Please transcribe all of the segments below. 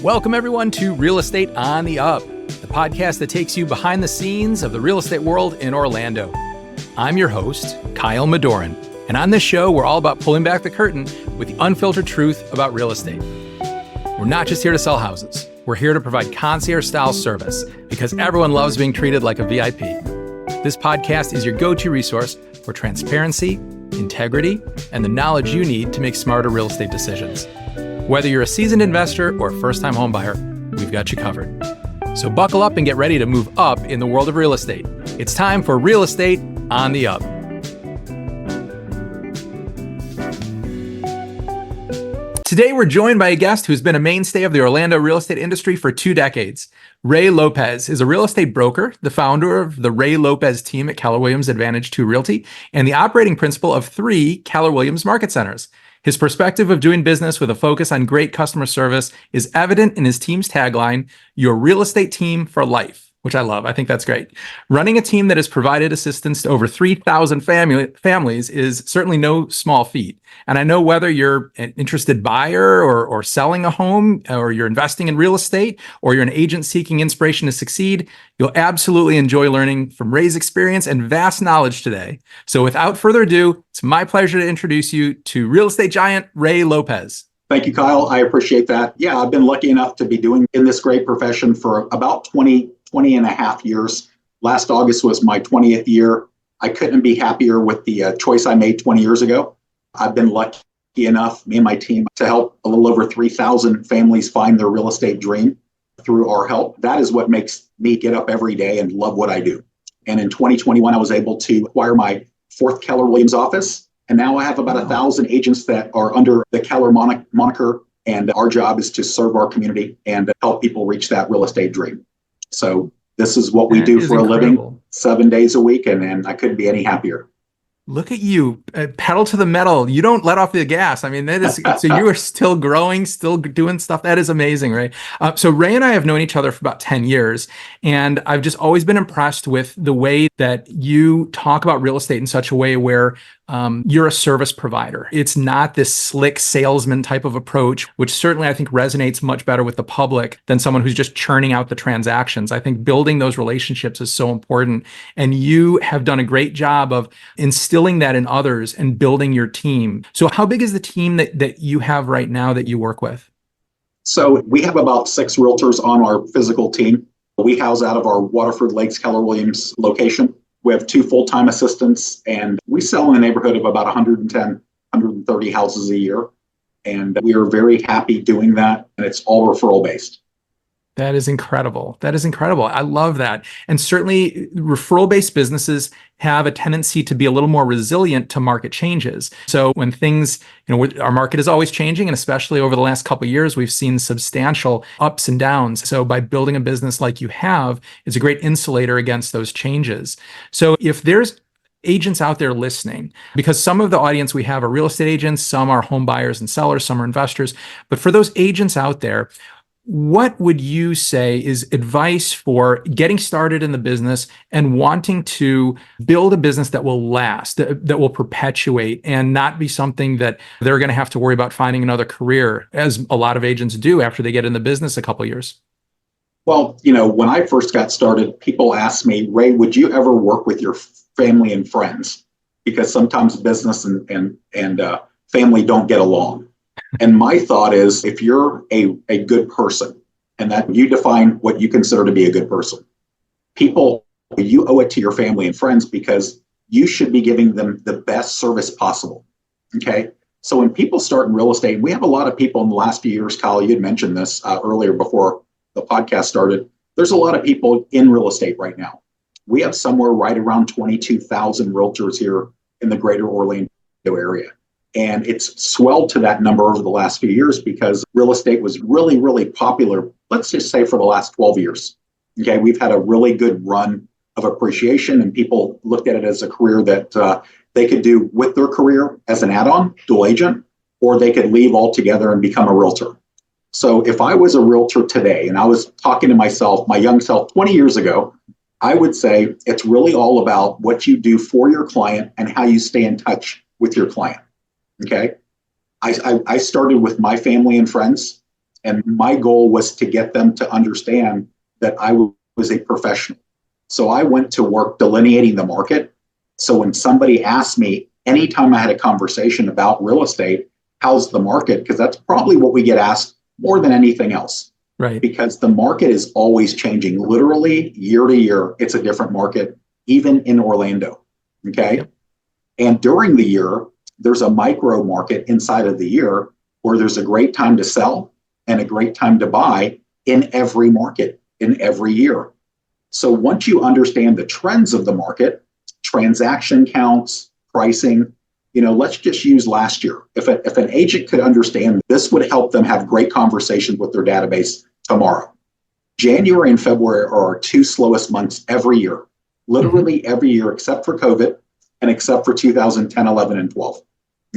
Welcome, everyone, to Real Estate on the Up, the podcast that takes you behind the scenes of the real estate world in Orlando. I'm your host, Kyle Madoran, and on this show, we're all about pulling back the curtain with the unfiltered truth about real estate. We're not just here to sell houses. We're here to provide concierge-style service because everyone loves being treated like a VIP. This podcast is your go-to resource for transparency, integrity, and the knowledge you need to make smarter real estate decisions. Whether you're a seasoned investor or a first-time homebuyer, we've got you covered. So buckle up and get ready to move up in the world of real estate. It's time for Real Estate on the Up. Today, we're joined by a guest who's been a mainstay of the Orlando real estate industry for 2 decades. Ray Lopez is a real estate broker, the founder of the Ray Lopez Team at Keller Williams Advantage 2 Realty, and the operating principal of 3 Keller Williams market centers. His perspective of doing business with a focus on great customer service is evident in his team's tagline, "Your real estate team for life," which I love. I think that's great. Running a team that has provided assistance to over 3,000 families is certainly no small feat. And I know whether you're an interested buyer or selling a home, or you're investing in real estate, or you're an agent seeking inspiration to succeed, you'll absolutely enjoy learning from Ray's experience and vast knowledge today. So without further ado, it's my pleasure to introduce you to real estate giant Ray Lopez. Thank you, Kyle. I appreciate that. Yeah, I've been lucky enough to be doing in this great profession for about 20 and a half years. Last August was my 20th year. I couldn't be happier with the choice I made 20 years ago. I've been lucky enough, me and my team, to help a little over 3,000 families find their real estate dream through our help. That is what makes me get up every day and love what I do. And in 2021, I was able to acquire my 4th Keller Williams office. And now I have about 1,000 agents that are under the Keller moniker. And our job is to serve our community and help people reach that real estate dream. So this is what we do for a living, 7 days a week, and I couldn't be any happier. Look at you, pedal to the metal. You don't let off the gas. I mean, that is, so you are still growing, still doing stuff. That is amazing, right? So Ray and I have known each other for about 10 years, and I've just always been impressed with the way that you talk about real estate in such a way where you're a service provider. It's not this slick salesman type of approach, which certainly I think resonates much better with the public than someone who's just churning out the transactions. I think building those relationships is so important. And you have done a great job of instilling that in others and building your team. So how big is the team that you have right now that you work with? So we have about 6 realtors on our physical team. We house out of our Waterford Lakes Keller Williams location. We have 2 full-time assistants, and we sell in the neighborhood of about 110, 130 houses a year. And we are very happy doing that. And it's all referral-based. That is incredible. That is incredible. I love that. And certainly referral-based businesses have a tendency to be a little more resilient to market changes. So when things, our market is always changing, and especially over the last couple of years, we've seen substantial ups and downs. So by building a business like you have, it's a great insulator against those changes. So if there's agents out there listening, because some of the audience we have are real estate agents, some are home buyers and sellers, some are investors. But for those agents out there, what would you say is advice for getting started in the business and wanting to build a business that will last, that will perpetuate and not be something that they're going to have to worry about finding another career, as a lot of agents do after they get in the business a couple of years? Well, when I first got started, people asked me, Ray, would you ever work with your family and friends? Because sometimes business and family don't get along. And my thought is, if you're a good person, and that you define what you consider to be a good person, you owe it to your family and friends because you should be giving them the best service possible. Okay. So when people start in real estate, we have a lot of people in the last few years, Kyle, you had mentioned this earlier before the podcast started. There's a lot of people in real estate right now. We have somewhere right around 22,000 realtors here in the greater Orlando area. And it's swelled to that number over the last few years because real estate was really, really popular, let's just say for the last 12 years. Okay, we've had a really good run of appreciation, and people looked at it as a career that they could do with their career as an add-on, dual agent, or they could leave altogether and become a realtor. So if I was a realtor today and I was talking to myself, my young self 20 years ago, I would say it's really all about what you do for your client and how you stay in touch with your client. Okay. I started with my family and friends. And my goal was to get them to understand that I was a professional. So I went to work delineating the market. So when somebody asked me, anytime I had a conversation about real estate, how's the market? Because that's probably what we get asked more than anything else. Right. Because the market is always changing. Literally year to year, it's a different market, even in Orlando. Okay. Yep. And during the year, there's a micro market inside of the year where there's a great time to sell and a great time to buy in every market, in every year. So once you understand the trends of the market, transaction counts, pricing, let's just use last year. If an agent could understand, this would help them have great conversations with their database tomorrow. January and February are our two slowest months every year, literally every year, except for COVID and except for 2010, 11, and 12.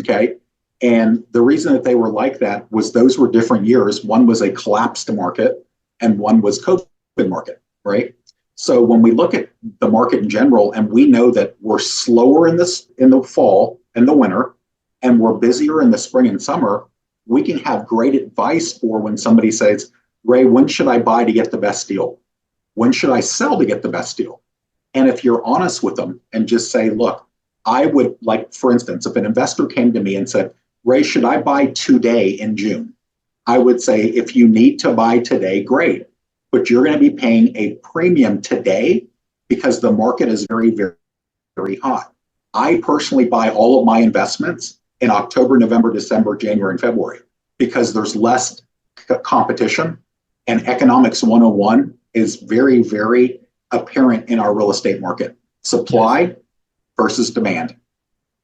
Okay. And the reason that they were like that was those were different years. One was a collapsed market and one was COVID market, right? So when we look at the market in general, and we know that we're slower in the fall and the winter, and we're busier in the spring and summer, we can have great advice for when somebody says, Ray, when should I buy to get the best deal? When should I sell to get the best deal? And if you're honest with them and just say, look, I would like, for instance, if an investor came to me and said, Ray, should I buy today in June? I would say, if you need to buy today, great. But you're going to be paying a premium today because the market is very, very, very hot. I personally buy all of my investments in October, November, December, January, and February because there's less competition, and economics 101 is very, very apparent in our real estate market. Supply versus demand.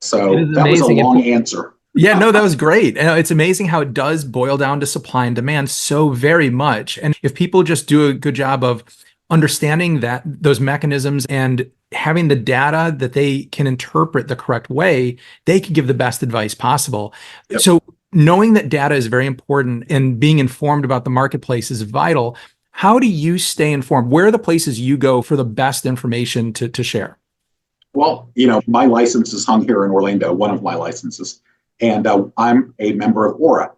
So that was a long answer. Yeah, no, that was great. And it's amazing how it does boil down to supply and demand so very much. And if people just do a good job of understanding those mechanisms and having the data that they can interpret the correct way, they can give the best advice possible. Yep. So knowing that data is very important and being informed about the marketplace is vital. How do you stay informed? Where are the places you go for the best information to share? Well, my license is hung here in Orlando, one of my licenses. And I'm a member of ORA.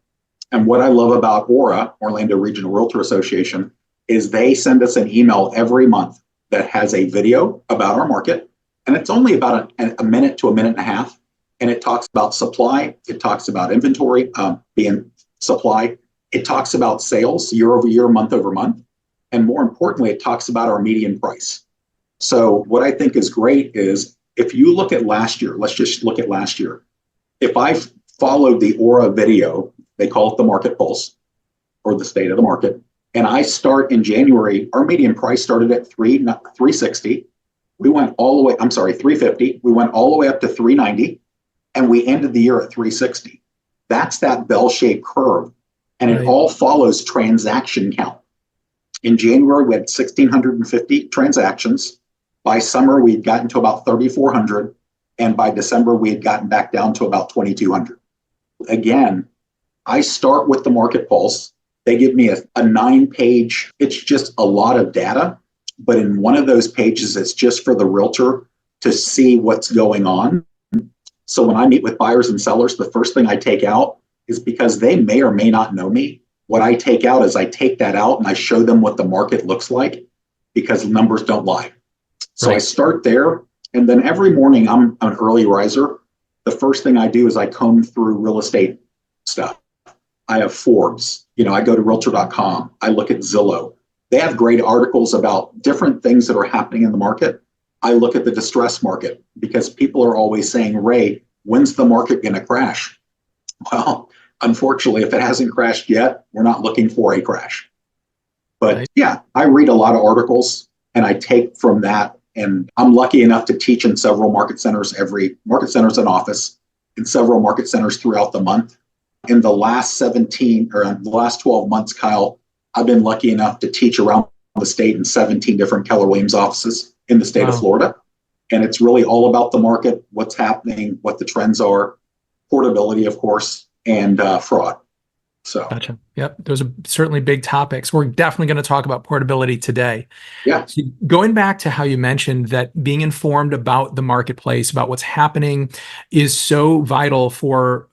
And what I love about ORA, Orlando Regional Realtor Association, is they send us an email every month that has a video about our market. And it's only about a minute to a minute and a half. And it talks about supply. It talks about inventory being supply. It talks about sales year over year, month over month. And more importantly, it talks about our median price. So what I think is great is if you look at last year, let's just look at last year. If I followed the ORA video, they call it the market pulse or the state of the market, and I start in January, our median price started at 360. We went all the way, 350. We went all the way up to 390, and we ended the year at 360. That's that bell-shaped curve, and it all follows transaction count. In January, we had 1,650 transactions. By summer, we'd gotten to about 3,400. And by December, we had gotten back down to about 2,200. Again, I start with the market pulse. They give me a 9-page, it's just a lot of data. But in one of those pages, it's just for the realtor to see what's going on. So when I meet with buyers and sellers, the first thing I take out is because they may or may not know me. What I take out is I take that out and I show them what the market looks like because numbers don't lie. So I start there. And then every morning, I'm an early riser. The first thing I do is I comb through real estate stuff. I have Forbes. I go to realtor.com. I look at Zillow. They have great articles about different things that are happening in the market. I look at the distress market because people are always saying, Ray, when's the market going to crash? Well, unfortunately, if it hasn't crashed yet, we're not looking for a crash. But yeah, I read a lot of articles and I take from that. And I'm lucky enough to teach in several market centers, market centers and office in several market centers throughout the month. In the last 12 months, Kyle, I've been lucky enough to teach around the state in 17 different Keller Williams offices in the state of Florida. And it's really all about the market, what's happening, what the trends are, portability, of course, and fraud. So, gotcha. Yep. Those are certainly big topics. We're definitely going to talk about portability today. Yeah. So going back to how you mentioned that being informed about the marketplace, about what's happening is so vital for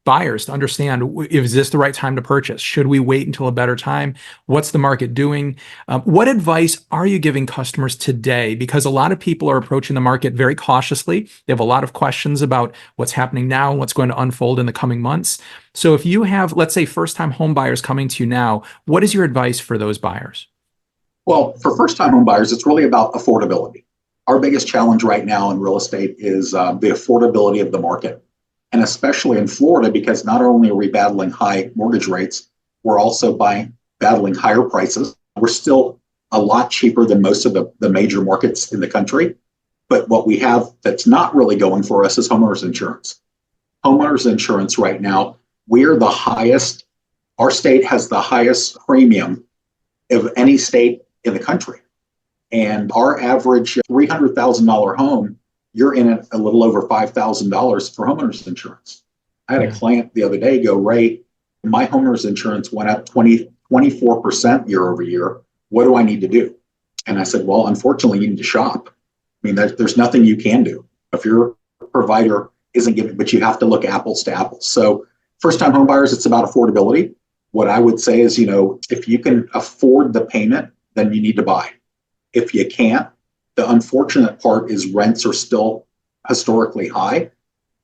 buyers to understand, is this the right time to purchase? Should we wait until a better time? What's the market doing? What advice are you giving customers today? Because a lot of people are approaching the market very cautiously. They have a lot of questions about what's happening now and what's going to unfold in the coming months. So if you have, let's say, first-time home buyers coming to you now, what is your advice for those buyers? Well, for first-time home buyers, it's really about affordability. Our biggest challenge right now in real estate is the affordability of the market. And especially in Florida, because not only are we battling high mortgage rates, we're also battling higher prices. We're still a lot cheaper than most of the major markets in the country. But what we have that's not really going for us is homeowners insurance. Homeowners insurance right now, we're the highest, our state has the highest premium of any state in the country. And our average $300,000 home, you're in it a little over $5,000 for homeowners insurance. I had a client the other day go, Ray, my homeowners insurance went up 24% year over year. What do I need to do? And I said, well, unfortunately, you need to shop. I mean, there's nothing you can do. If your provider isn't giving, but you have to look apples to apples. So first-time home buyers, it's about affordability. What I would say is, if you can afford the payment, then you need to buy. If you can't, the unfortunate part is rents are still historically high.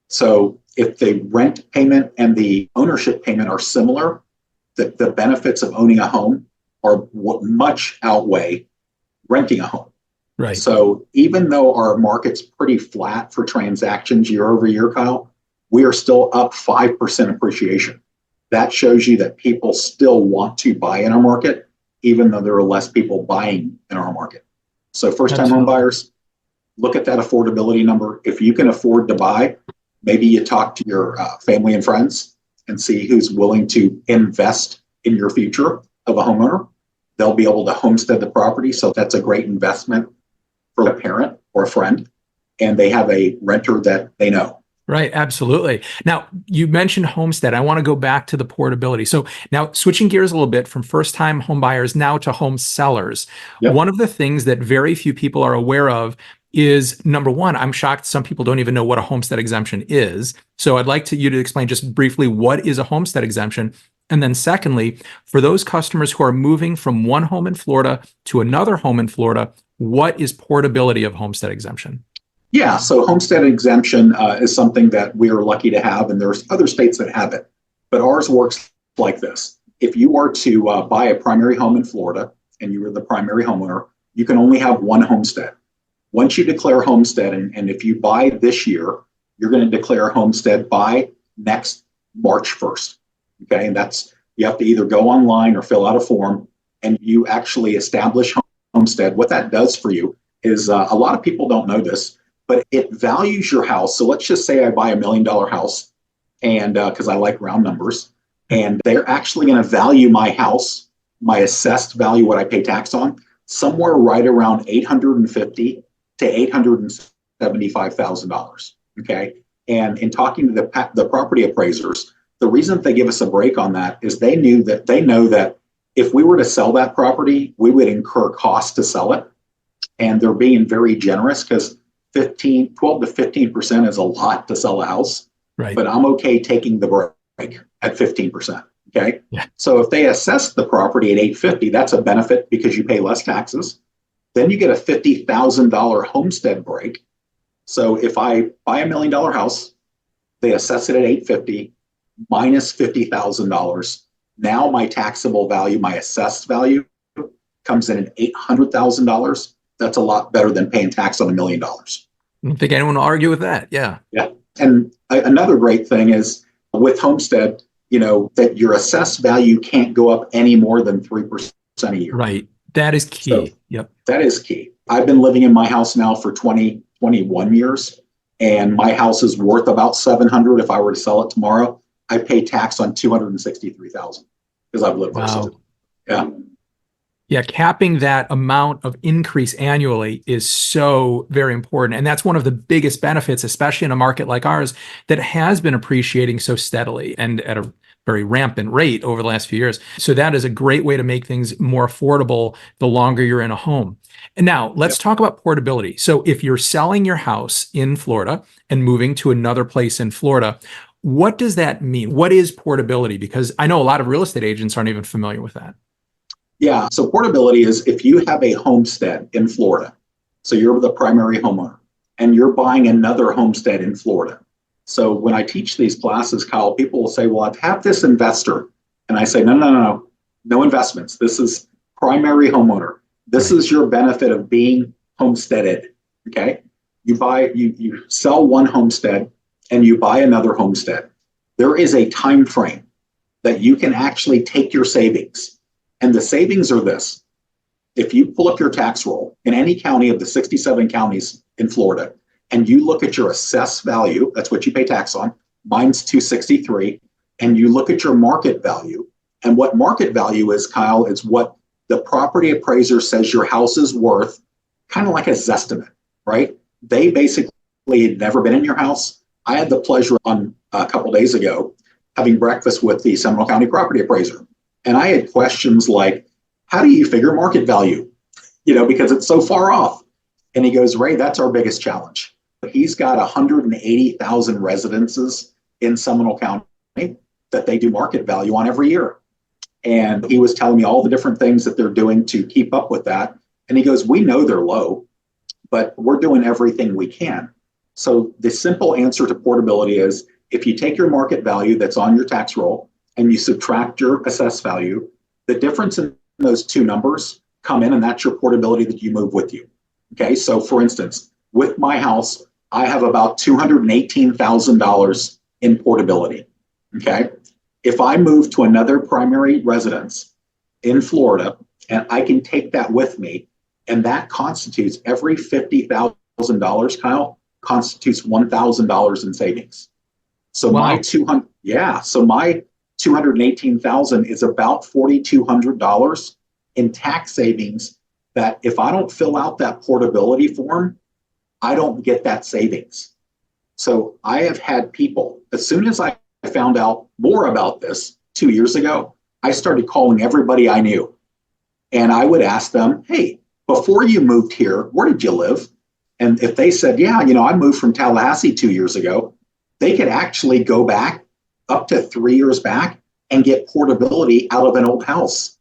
So if the rent payment and the ownership payment are similar, the benefits of owning a home are what much outweigh renting a home. Right. So even though our market's pretty flat for transactions year over year, Kyle, we are still up 5% appreciation. That shows you that people still want to buy in our market, even though there are less people buying in our market. So first-time home buyers, look at that affordability number. If you can afford to buy, maybe you talk to your family and friends and see who's willing to invest in your future of a homeowner. They'll be able to homestead the property. So that's a great investment for a parent or a friend. And they have a renter that they know. Right, absolutely. Now, you mentioned Homestead. I want to go back to the portability. So now switching gears a little bit from first-time home buyers now to home sellers. Yep. One of the things that very few people are aware of is, number one, I'm shocked some people don't even know what a homestead exemption is. So I'd like you to explain just briefly what is a homestead exemption. And then secondly, for those customers who are moving from one home in Florida to another home in Florida, what is portability of homestead exemption? Yeah, so homestead exemption is something that we are lucky to have, and there's other states that have it. But ours works like this. If you are to buy a primary home in Florida and you are the primary homeowner, you can only have one homestead. Once you declare homestead, and if you buy this year, you're going to declare homestead by next March 1st. Okay, and that's, you have to either go online or fill out a form, and you actually establish homestead. What that does for you is a lot of people don't know this, but it values your house. So let's just say I buy $1 million house, and because I like round numbers, and they're actually going to value my house, my assessed value, what I pay tax on, somewhere right around $850,000 to $875,000. Okay, and in talking to the property appraisers, the reason they give us a break on that is they know that if we were to sell that property, we would incur costs to sell it, and they're being very generous because 12 to 15% is a lot to sell a house, right? But I'm okay taking the break at 15%. Okay. Yeah. So if they assess the property at $850,000, that's a benefit because you pay less taxes. Then you get a $50,000 homestead break. So if I buy $1 million house, they assess it at $850,000 minus $50,000. Now my taxable value, my assessed value, comes in at $800,000. That's a lot better than paying tax on $1 million. I don't think anyone will argue with that. Yeah. Yeah. And another great thing is with homestead, that your assessed value can't go up any more than 3% a year. Right. That is key. So yep. That is key. I've been living in my house now for 21 years, and my house is worth about $700,000. If I were to sell it tomorrow, I pay tax on $263,000 because I've lived there. So, yeah. Yeah, capping that amount of increase annually is so very important. And that's one of the biggest benefits, especially in a market like ours that has been appreciating so steadily and at a very rampant rate over the last few years. So that is a great way to make things more affordable the longer you're in a home. And now let's talk about portability. So if you're selling your house in Florida and moving to another place in Florida, What does that mean? What is portability? Because I know a lot of real estate agents aren't even familiar with that. Yeah. So portability is if you have a homestead in Florida, so you're the primary homeowner and you're buying another homestead in Florida. So when I teach these classes, Kyle, people will say, well, I have this investor. And I say, no investments. This is primary homeowner. This is your benefit of being homesteaded. Okay. You sell one homestead and you buy another homestead. There is a time frame that you can actually take your savings. And the savings are this. If you pull up your tax roll in any county of the 67 counties in Florida, and you look at your assessed value, that's what you pay tax on, mine's 263, and you look at your market value, and what market value is, Kyle, is what the property appraiser says your house is worth, kind of like a Zestimate, right? They basically had never been in your house. I had the pleasure on a couple days ago having breakfast with the Seminole County property appraiser. And I had questions like, how do you figure market value? Because it's so far off. And he goes, Ray, that's our biggest challenge. He's got 180,000 residences in Seminole County that they do market value on every year. And he was telling me all the different things that they're doing to keep up with that. And he goes, we know they're low, but we're doing everything we can. So the simple answer to portability is if you take your market value that's on your tax roll and you subtract your assessed value, the difference in those two numbers come in, and that's your portability that you move with you. Okay, so for instance, with my house, I have about $218,000 in portability. Okay, if I move to another primary residence in Florida, and I can take that with me, and that constitutes every $50,000, Kyle, constitutes $1,000 in savings. So Wow. my 218,000 is about $4,200 in tax savings that if I don't fill out that portability form, I don't get that savings. So I have had people, as soon as I found out more about this 2 years ago, I started calling everybody I knew. And I would ask them, hey, before you moved here, where did you live? And if they said, yeah, I moved from Tallahassee 2 years ago, they could actually go back up to 3 years back and get portability out of an old house.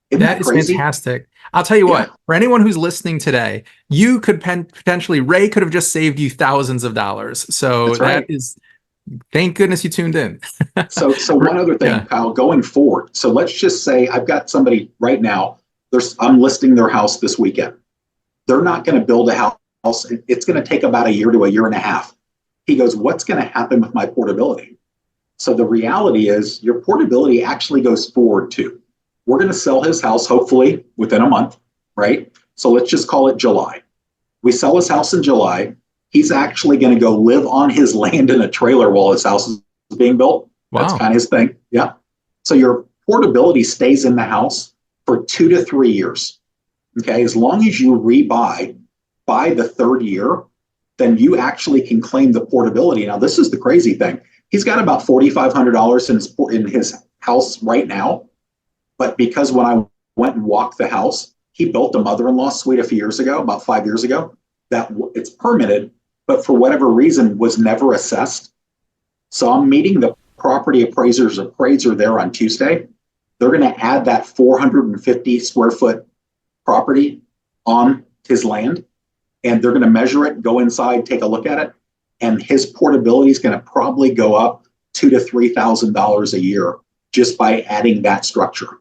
Isn't that That is crazy? fantastic. I'll tell you what, Yeah. for anyone who's listening today, you could potentially, Ray could have just saved you thousands of dollars. So That's right. that is, thank goodness you tuned in. So one other thing, Yeah. Kyle, going forward. So let's just say I've got somebody right now, I'm listing their house this weekend. They're not going to build a house. It's going to take about a year to a year and a half. He goes, what's going to happen with my portability? So the reality is your portability actually goes forward too. We're going to sell his house, hopefully within a month, right? So let's just call it July. We sell his house in July. He's actually going to go live on his land in a trailer while his house is being built. Wow. That's kind of his thing. Yeah. So your portability stays in the house for 2 to 3 years. Okay. As long as you rebuy by the third year, then you actually can claim the portability. Now, this is the crazy thing. He's got about $4,500 in his house right now. But because when I went and walked the house, he built a mother-in-law suite a few years ago, about 5 years ago, that it's permitted, but for whatever reason was never assessed. So I'm meeting the property appraiser there on Tuesday. They're going to add that 450 square foot property on his land, and they're going to measure it, go inside, take a look at it, and his portability is going to probably go up $2,000 to $3,000 a year just by adding that structure.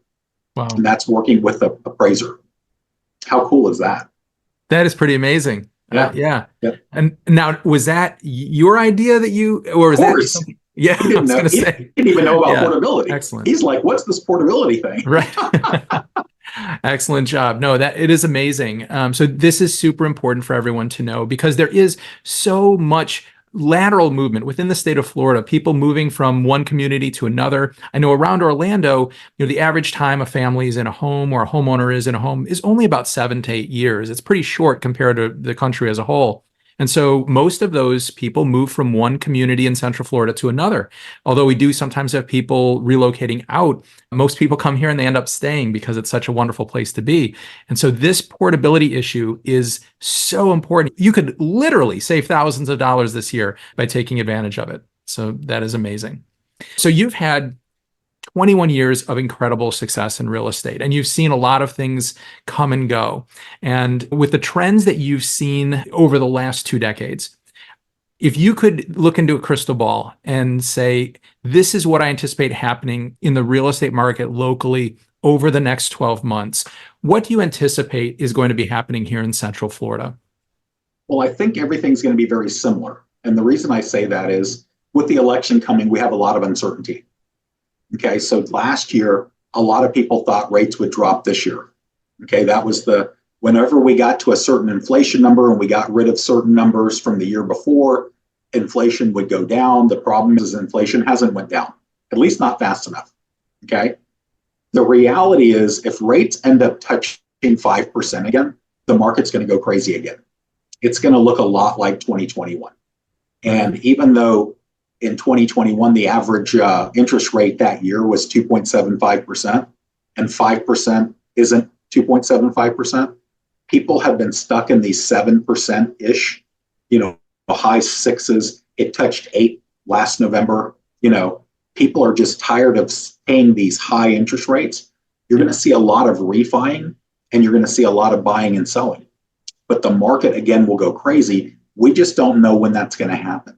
Wow. And that's working with the appraiser. How cool is that? That is pretty amazing. Yeah. Yeah. Yep. And now, was that your idea or was that something? Yeah, He didn't know. He didn't even know about portability. Excellent. He's like, what's this portability thing? Right. Excellent job. No, that it is amazing. So this is super important for everyone to know because there is so much lateral movement within the state of Florida, people moving from one community to another. I know around Orlando, the average time a family is in a home or a homeowner is in a home is only about 7 to 8 years. It's pretty short compared to the country as a whole. And so most of those people move from one community in Central Florida to another. Although we do sometimes have people relocating out, most people come here and they end up staying because it's such a wonderful place to be. And so this portability issue is so important. You could literally save thousands of dollars this year by taking advantage of it. So that is amazing. So you've had 21 years of incredible success in real estate, and you've seen a lot of things come and go. And with the trends that you've seen over the last 2 decades, if you could look into a crystal ball and say, this is what I anticipate happening in the real estate market locally over the next 12 months, what do you anticipate is going to be happening here in Central Florida? Well, I think everything's going to be very similar. And the reason I say that is with the election coming, we have a lot of uncertainty. Okay, so last year, a lot of people thought rates would drop this year. Okay, that was whenever we got to a certain inflation number and we got rid of certain numbers from the year before, inflation would go down. The problem is inflation hasn't went down, at least not fast enough. Okay, the reality is if rates end up touching 5% again, the market's going to go crazy again. It's going to look a lot like 2021. And even though in 2021, the average interest rate that year was 2.75%, and 5% isn't 2.75%. People have been stuck in these 7%-ish, high sixes. It touched 8 last November. People are just tired of paying these high interest rates. You're going to see a lot of refining, and you're going to see a lot of buying and selling. But the market, again, will go crazy. We just don't know when that's going to happen.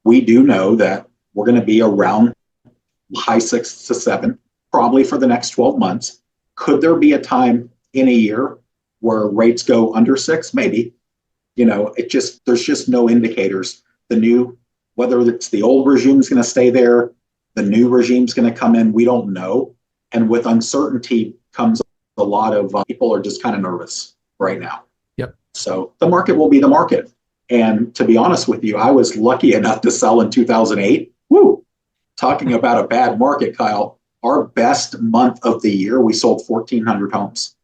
We do know that we're going to be around high 6 to 7, probably for the next 12 months. Could there be a time in a year where rates go under 6? Maybe. There's just no indicators. Whether it's the old regime is going to stay there, the new regime is going to come in, we don't know. And with uncertainty comes a lot of people are just kind of nervous right now. Yep. So the market will be the market. And to be honest with you, I was lucky enough to sell in 2008. Woo! Talking about a bad market, Kyle, our best month of the year, we sold 1,400 homes.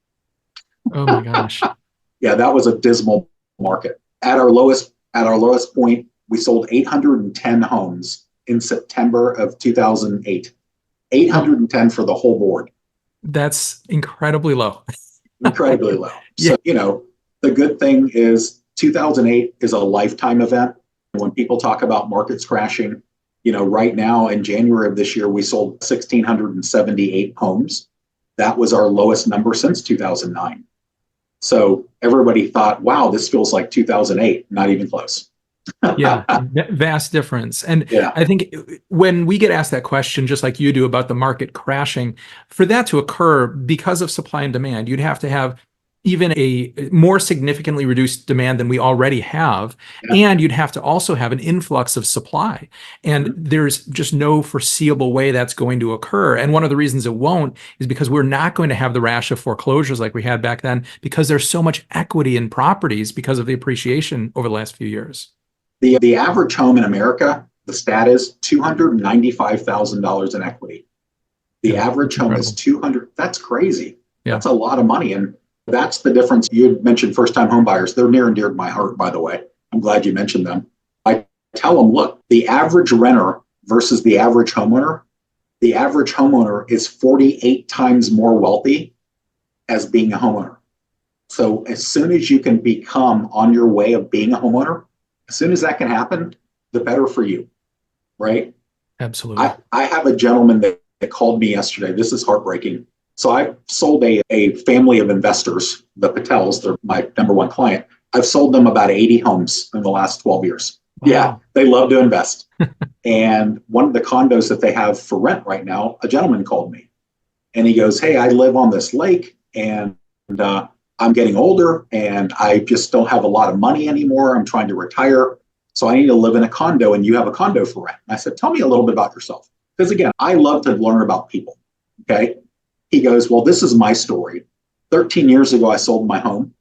Oh my gosh. Yeah, that was a dismal market. At our lowest point, we sold 810 homes in September of 2008. 810 for the whole board. That's incredibly low. Incredibly low. Yeah. So, the good thing is 2008 is a lifetime event. When people talk about markets crashing, right now in January of this year, we sold 1,678 homes. That was our lowest number since 2009. So everybody thought, wow, this feels like 2008. Not even close. Yeah, vast difference. And Yeah. I think when we get asked that question, just like you do about the market crashing, for that to occur because of supply and demand, you'd have to have even a more significantly reduced demand than we already have. Yeah. And you'd have to also have an influx of supply. And there's just no foreseeable way that's going to occur. And one of the reasons it won't is because we're not going to have the rash of foreclosures like we had back then, because there's so much equity in properties because of the appreciation over the last few years. The average home in America, the stat is $295,000 in equity. The average home is 200. That's crazy. Yeah. That's a lot of money. And that's the difference. You had mentioned first-time home buyers. They're near and dear to my heart, by the way. I'm glad you mentioned them. I tell them, look, the average renter versus the average homeowner is 48 times more wealthy as being a homeowner. So as soon as you can become on your way of being a homeowner, as soon as that can happen, the better for you, right? Absolutely. I have a gentleman that called me yesterday. This is heartbreaking. So I sold a family of investors, the Patels, they're my number one client. I've sold them about 80 homes in the last 12 years. Wow. Yeah, they love to invest. And one of the condos that they have for rent right now, a gentleman called me and he goes, hey, I live on this lake and I'm getting older and I just don't have a lot of money anymore. I'm trying to retire. So I need to live in a condo and you have a condo for rent. And I said, tell me a little bit about yourself. Because again, I love to learn about people. Okay. He goes, well, this is my story. 13 years ago, I sold my home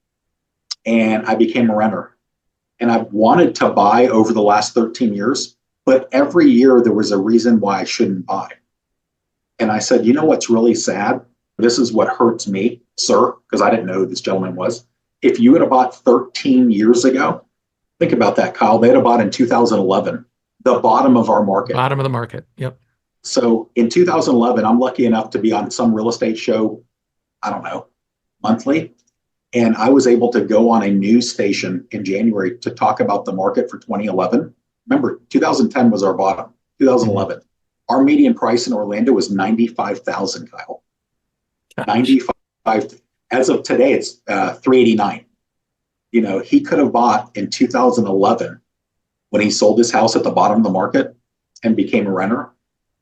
and I became a renter. And I've wanted to buy over the last 13 years, but every year there was a reason why I shouldn't buy. And I said, you know what's really sad? This is what hurts me, sir, because I didn't know who this gentleman was. If you had bought 13 years ago, think about that, Kyle. They had bought in 2011, the bottom of our market. Bottom of the market. Yep. So in 2011, I'm lucky enough to be on some real estate show, I don't know, monthly. And I was able to go on a news station in January to talk about the market for 2011. Remember, 2010 was our bottom. 2011. Our median price in Orlando was 95,000, Kyle. 95. As of today, it's 389. You know, he could have bought in 2011 when he sold his house at the bottom of the market and became a renter.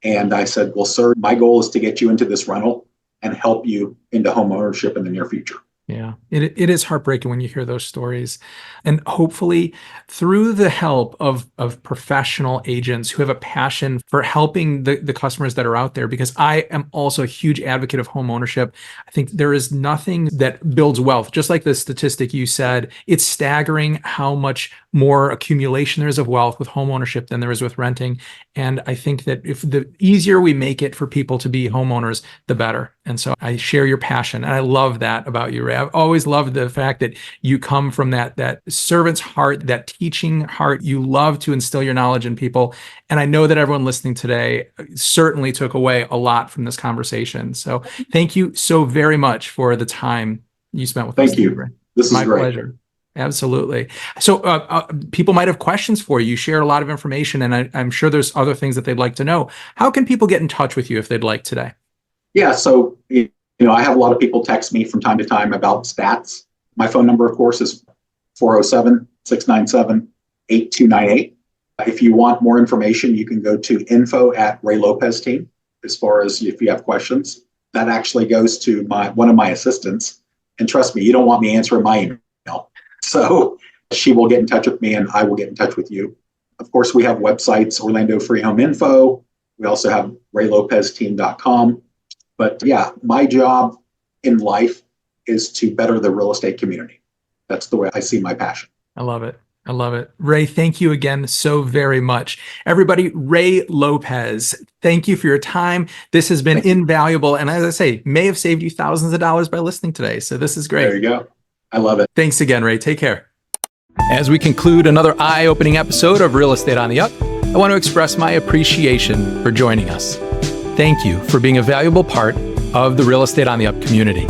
And I said, well, sir, my goal is to get you into this rental and help you into home ownership in the near future. Yeah, it is heartbreaking when you hear those stories. And hopefully through the help of professional agents who have a passion for helping the customers that are out there, because I am also a huge advocate of home ownership. I think there is nothing that builds wealth. Just like the statistic you said, it's staggering how much more accumulation there is of wealth with home ownership than there is with renting. And I think that if the easier we make it for people to be homeowners, the better. And so I share your passion. And I love that about you, Ray. I've always loved the fact that you come from that servant's heart, that teaching heart. You love to instill your knowledge in people. And I know that everyone listening today certainly took away a lot from this conversation. So thank you so very much for the time you spent with us. Thank you. Ray. This is my great. pleasure. Absolutely. So people might have questions for you. You shared a lot of information, and I'm sure there's other things that they'd like to know. How can people get in touch with you if they'd like today? Yeah, so I have a lot of people text me from time to time about stats. My phone number, of course, is 407-697-8298. If you want more information, you can go to info@Ray Lopez Team. As far as if you have questions, that actually goes to one of my assistants. And trust me, you don't want me answering my email. So she will get in touch with me and I will get in touch with you. Of course, we have websites, Orlando Free Home Info. We also have raylopezteam.com. But yeah, my job in life is to better the real estate community. That's the way I see my passion. I love it. I love it. Ray, thank you again so very much. Everybody, Ray Lopez, thank you for your time. This has been invaluable. And as I say, may have saved you thousands of dollars by listening today. So this is great. There you go. I love it. Thanks again, Ray. Take care. As we conclude another eye-opening episode of Real Estate on the Up, I want to express my appreciation for joining us. Thank you for being a valuable part of the Real Estate on the Up community.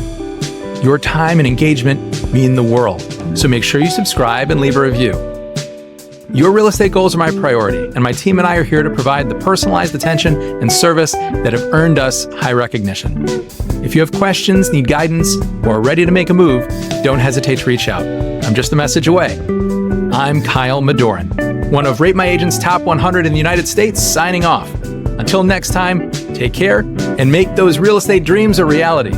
Your time and engagement mean the world, so make sure you subscribe and leave a review. Your real estate goals are my priority, and my team and I are here to provide the personalized attention and service that have earned us high recognition. If you have questions, need guidance, or are ready to make a move, don't hesitate to reach out. I'm just a message away. I'm Kyle Madoran, one of Rate My Agent's top 100 in the United States, signing off. Until next time, take care and make those real estate dreams a reality.